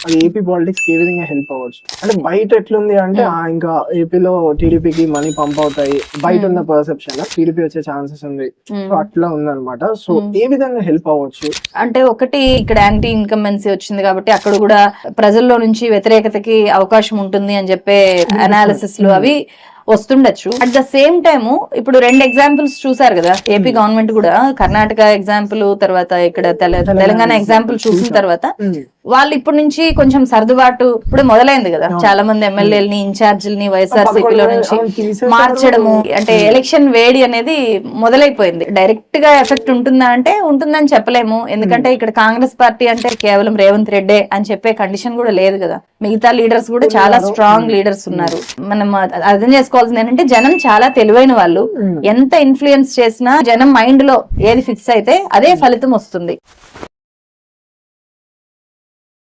అది AP politics ఏ విధంగా help అవ్వచ్చు అంటే బయట ఎట్లుంది అంటే ఇంకా ఏపీలో టీడీపీకి మనీ పంప్ అవుతాయి బయట ఉన్న పర్సెప్షన్ టీడీపీ వచ్చే ఛాన్సెస్ ఉంది సో అట్లా ఉందన్నమాట. సో ఏ విధంగా హెల్ప్ అవ్వచ్చు అంటే ఒకటి ఇక్కడ యాంటీ ఇన్కంబెన్సీ వచ్చింది కాబట్టి అక్కడ కూడా ప్రజల్లో నుంచి వ్యతిరేకతకి అవకాశం ఉంటుంది అని చెప్పే అనాలిసిస్ లు అవి వస్తుండొచ్చు. అట్ ద సేమ్ టైమ్ ఇప్పుడు 2 ఎగ్జాంపుల్స్ చూసారు కదా, ఏపీ గవర్నమెంట్ కూడా కర్ణాటక ఎగ్జాంపుల్ తర్వాత ఇక్కడ తెలంగాణ ఎగ్జాంపుల్ చూసిన తర్వాత వాళ్ళు ఇప్పటి నుంచి కొంచెం సర్దుబాటు ఇప్పుడు మొదలైంది కదా, చాలా మంది ఎమ్మెల్యేలని ఇన్ఛార్జీలని వైఎస్ఆర్సీపీలో నుంచి మార్చడము, అంటే ఎలక్షన్ వేడి అనేది మొదలైపోయింది. డైరెక్ట్ గా ఎఫెక్ట్ ఉంటుందా అంటే ఉంటుందని చెప్పలేము, ఎందుకంటే ఇక్కడ కాంగ్రెస్ పార్టీ అంటే కేవలం రేవంత్ రెడ్డే అని చెప్పే కండిషన్ కూడా లేదు కదా, మిగతా లీడర్స్ కూడా చాలా స్ట్రాంగ్ లీడర్స్ ఉన్నారు. మనం అర్థం చేసుకోవాల్సింది ఏంటంటే జనం చాలా తెలివైన వాళ్ళు, ఎంత ఇన్ఫ్లుయెన్స్ చేసినా జనం మైండ్ లో ఏది ఫిక్స్ అయితే అదే ఫలితం వస్తుంది.